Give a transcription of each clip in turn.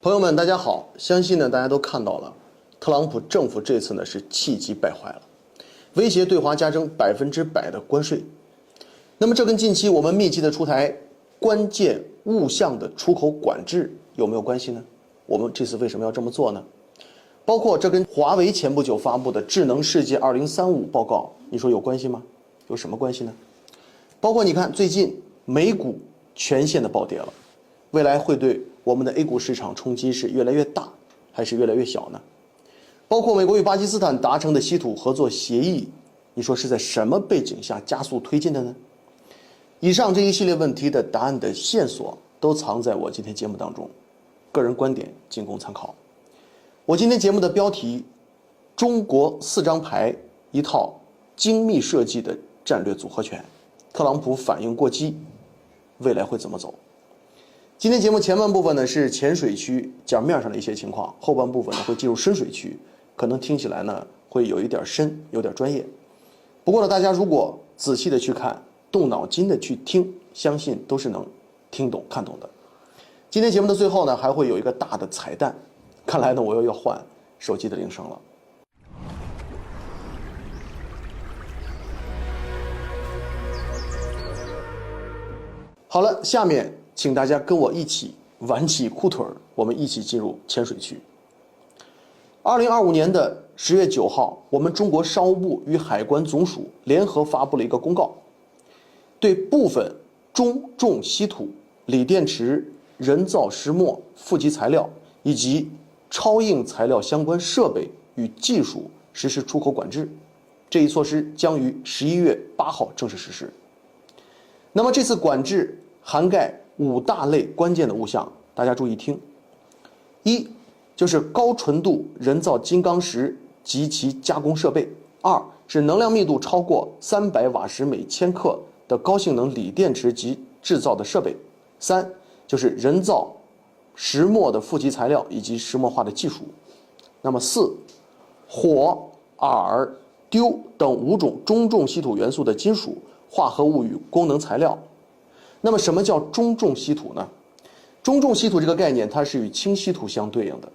朋友们，大家好！相信呢，大家都看到了，特朗普政府这次呢是气急败坏了，威胁对华加征100%的关税。那么这跟近期我们密集的出台关键物项的出口管制有没有关系呢？我们这次为什么要这么做呢？包括这跟华为前不久发布的智能世界2035报告，你说有关系吗？有什么关系呢？包括你看最近美股全线的暴跌了，未来会对我们的 A 股市场冲击是越来越大还是越来越小呢？包括美国与巴基斯坦达成的稀土合作协议，你说是在什么背景下加速推进的呢？以上这一系列问题的答案的线索都藏在我今天节目当中，个人观点仅供参考。我今天节目的标题：中国4张牌，一套精密设计的战略组合拳，特朗普反应过激，未来会怎么走？今天节目前半部分呢是浅水区讲面上的一些情况，后半部分呢会进入深水区，可能听起来呢会有一点深，有点专业。不过呢，大家如果仔细的去看，动脑筋的去听，相信都是能听懂看懂的。今天节目的最后呢还会有一个大的彩蛋，看来呢我又要换手机的铃声了。好了，下面请大家跟我一起挽起裤腿，我们一起进入浅水区。2025年的10月9号，我们中国商务部与海关总署联合发布了一个公告，对部分中重稀土、锂电池、人造石墨、负极材料以及超硬材料相关设备与技术实施出口管制。这一措施将于11月8号正式实施。那么这次管制涵盖5大类关键的物项，大家注意听。一就是高纯度人造金刚石及其加工设备；二是能量密度超过300瓦时每千克的高性能锂电池及制造的设备；三就是人造石墨的负极材料以及石墨化的技术。那么四，火、锗、钎等5种中重稀土元素的金属、化合物与功能材料。那么什么叫中重稀土呢？中重稀土这个概念它是与轻稀土相对应的，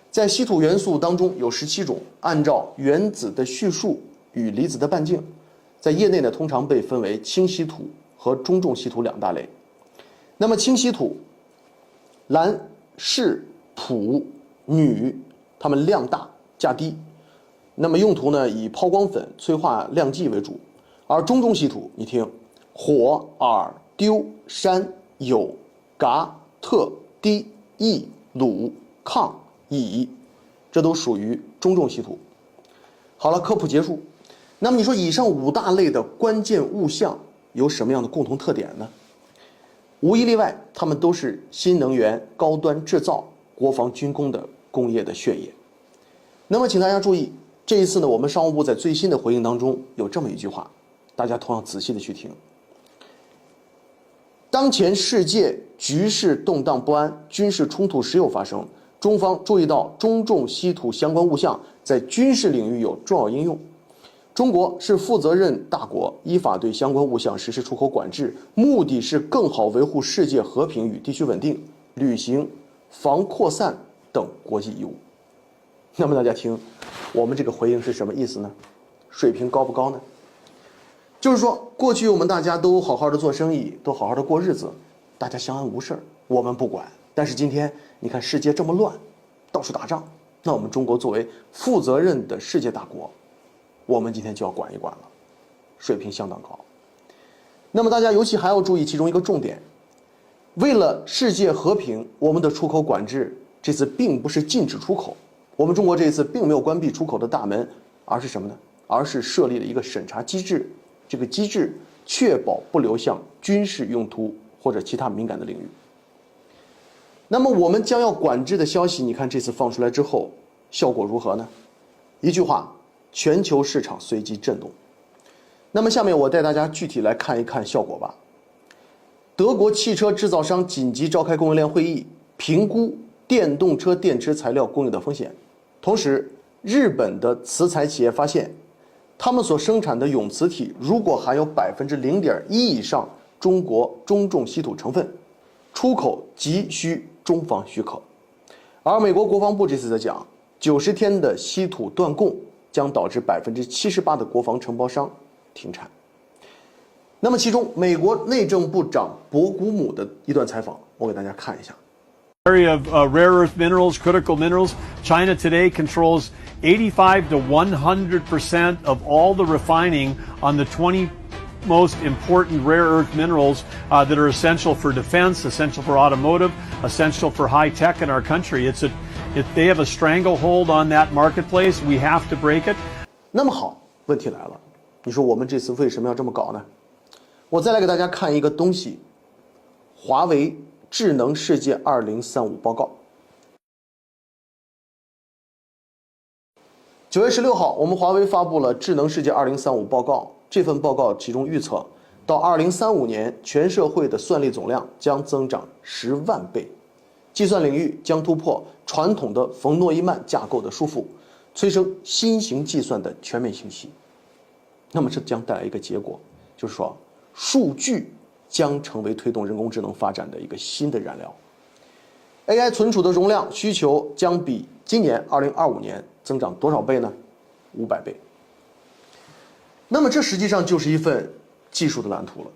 在稀土元素当中有17种，按照原子的序数与离子的半径，在业内呢通常被分为轻稀土和中重稀土2大类。那么轻稀土镧、铯、钋、铝，它们量大价低，那么用途呢以抛光粉、催化亮剂为主。而中重稀土，你听，火、锗、钎、铧、铀、镉、锑、锑、铱、铠、抗、乙，这都属于中重稀土。好了，科普结束。那么你说以上5大类的关键物项有什么样的共同特点呢？无一例外，它们都是新能源、高端制造、国防军工的工业的血液。那么请大家注意，这一次呢，我们商务部在最新的回应当中有这么一句话，大家同样仔细的去听。当前世界局势动荡不安，军事冲突时有发生，中方注意到中重稀土相关物项在军事领域有重要应用。中国是负责任大国，依法对相关物项实施出口管制，目的是更好维护世界和平与地区稳定，履行防扩散等国际义务。那么大家听，我们这个回应是什么意思呢？水平高不高呢？就是说，过去我们大家都好好的做生意，都好好的过日子，大家相安无事，我们不管。但是今天你看世界这么乱，到处打仗，那我们中国作为负责任的世界大国，我们今天就要管一管了，水平相当高。那么大家尤其还要注意其中一个重点，为了世界和平，我们的出口管制这次并不是禁止出口，我们中国这一次并没有关闭出口的大门，而是什么呢？而是设立了一个审查机制，这个机制确保不流向军事用途或者其他敏感的领域。那么我们将要管制的消息，你看这次放出来之后，效果如何呢？一句话，全球市场随即震动。那么下面我带大家具体来看一看效果吧。德国汽车制造商紧急召开供应链会议，评估电动车电池材料供应的风险。同时，日本的磁材企业发现，他们所生产的永磁体如果含有0.1%以上中国中重稀土成分，出口急需中方许可。而美国国防部这次则讲，90天的稀土断供将导致78%的国防承包商停产。那么其中美国内政部长博古姆的一段采访，我给大家看一下。Area of rare earth minerals, critical minerals, China today controls 85 to 100% of all the refining on the 20 most important rare earth minerals that are essential for defense, essential for automotive, essential for high tech in our country. They have a stranglehold on that marketplace. We have to break it. 那么好，问题来了，你说我们这次为什么要这么搞呢？我再来给大家看一个东西，华为智能世界2035报告。9月16号，我们华为发布了智能世界2035报告。这份报告其中预测，到2035年，全社会的算力总量将增长10万倍，计算领域将突破传统的冯诺依曼架构的束缚，催生新型计算的全面兴起。那么这将带来一个结果，就是说，数据将成为推动人工智能发展的一个新的燃料。AI 存储的容量需求将比今年2025年增长多少倍呢？500倍。那么这实际上就是一份技术的蓝图了。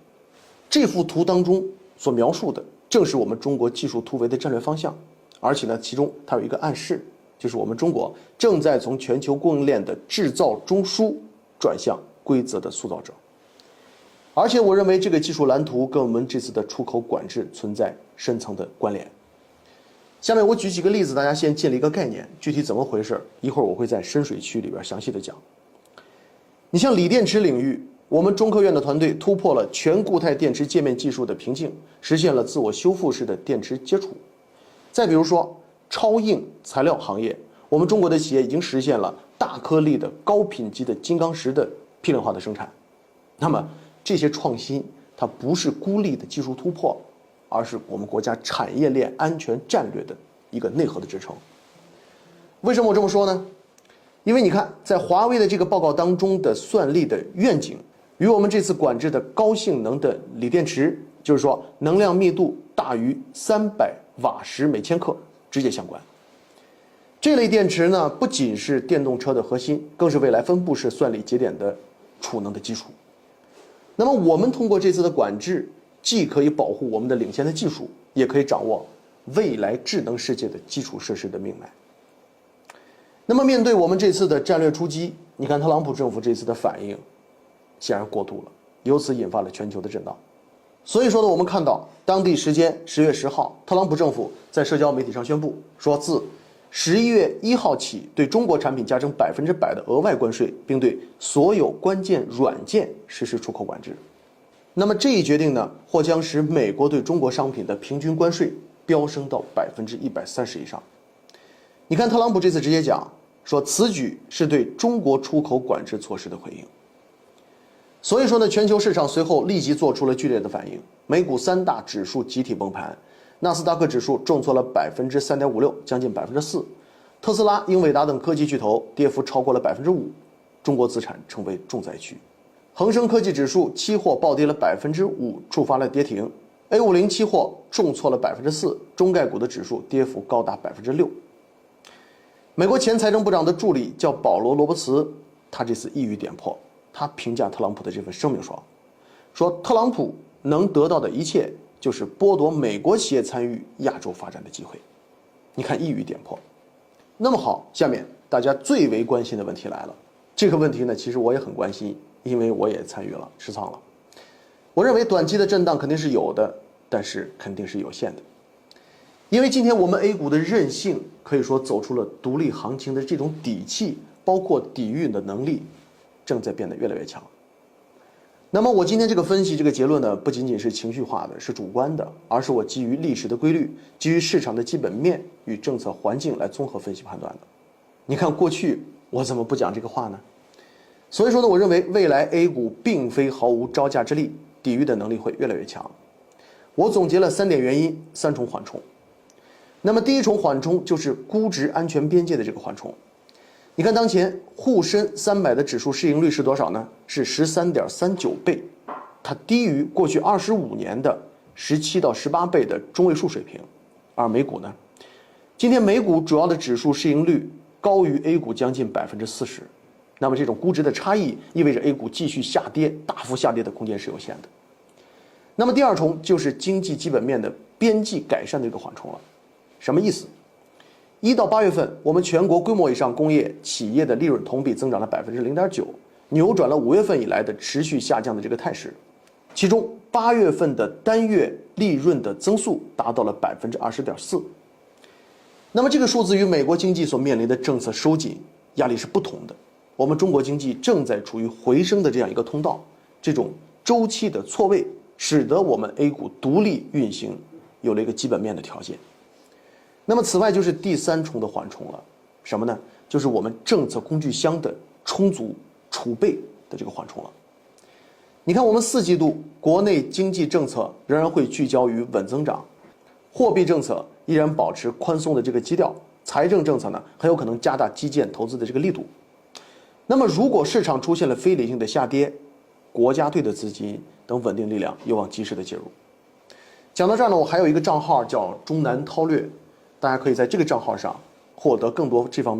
这幅图当中所描述的正是我们中国技术突围的战略方向，而且呢，其中它有一个暗示，就是我们中国正在从全球供应链的制造中枢转向规则的塑造者。而且我认为这个技术蓝图跟我们这次的出口管制存在深层的关联。下面我举几个例子，大家先建立一个概念，具体怎么回事，一会儿我会在深水区里边详细的讲。你像锂电池领域，我们中科院的团队突破了全固态电池界面技术的瓶颈，实现了自我修复式的电池接触。再比如说超硬材料行业，我们中国的企业已经实现了大颗粒的高品级的金刚石的批量化的生产。那么这些创新它不是孤立的技术突破，而是我们国家产业链安全战略的一个内核的支撑。为什么我这么说呢？因为你看，在华为的这个报告当中的算力的愿景，与我们这次管制的高性能的锂电池，就是说能量密度大于300瓦时每千克直接相关。这类电池呢，不仅是电动车的核心，更是未来分布式算力节点的储能的基础。那么我们通过这次的管制，既可以保护我们的领先的技术，也可以掌握未来智能世界的基础设施的命脉。那么面对我们这次的战略出击，你看特朗普政府这次的反应显然过度了，由此引发了全球的震荡。所以说呢，我们看到当地时间10月10号，特朗普政府在社交媒体上宣布说，自11月1号起，对中国产品加征100%的额外关税，并对所有关键软件实施出口管制。那么这一决定呢，或将使美国对中国商品的平均关税飙升到130%以上。你看特朗普这次直接讲说，此举是对中国出口管制措施的回应。所以说呢，全球市场随后立即做出了剧烈的反应，美股3大指数集体崩盘，纳斯达克指数重挫了3.56%，将近4%。特斯拉、英伟达等科技巨头跌幅超过了5%，中国资产成为重灾区。恒生科技指数期货暴跌了5%，触发了跌停。A50期货重挫了4%，中概股的指数跌幅高达6%。美国前财政部长的助理叫保罗·罗伯茨，他这次一语点破，他评价特朗普的这份声明说特朗普能得到的一切就是剥夺美国企业参与亚洲发展的机会。你看，一语点破。那么好，下面大家最为关心的问题来了。这个问题呢，其实我也很关心，因为我也参与了，持仓了。我认为短期的震荡肯定是有的，但是肯定是有限的。因为今天我们 A 股的韧性可以说走出了独立行情的这种底气，包括底蕴的能力正在变得越来越强。那么我今天这个分析，这个结论呢，不仅仅是情绪化的，是主观的，而是我基于历史的规律，基于市场的基本面与政策环境来综合分析判断的。你看过去我怎么不讲这个话呢？所以说呢，我认为未来 A 股并非毫无招架之力，抵御的能力会越来越强。我总结了3点原因，3重缓冲。那么第一重缓冲就是估值安全边界的这个缓冲。你看当前沪深300的指数市盈率是多少呢？是13.39倍，它低于过去25年的17到18倍的中位数水平。而美股呢，今天美股主要的指数市盈率高于 A 股将近40%，那么这种估值的差异意味着 A 股继续下跌，大幅下跌的空间是有限的。那么第二重就是经济基本面的边际改善的一个缓冲了。什么意思？1到8月份，我们全国规模以上工业企业的利润同比增长了0.9%，扭转了5月份以来的持续下降的这个态势。其中8月份的单月利润的增速达到了20.4%。那么这个数字与美国经济所面临的政策收紧压力是不同的。我们中国经济正在处于回升的这样一个通道，这种周期的错位使得我们 A 股独立运行有了一个基本面的条件。那么此外就是第三重的缓冲了，什么呢？就是我们政策工具箱的充足储备的这个缓冲了。你看我们4季度国内经济政策仍然会聚焦于稳增长，货币政策依然保持宽松的这个基调，财政政策呢很有可能加大基建投资的这个力度。那么如果市场出现了非理性的下跌，国家队的资金等稳定力量有望及时的介入。讲到这儿呢，我还有一个账号叫中南韬略，大家可以在这个账号上获得更多这方面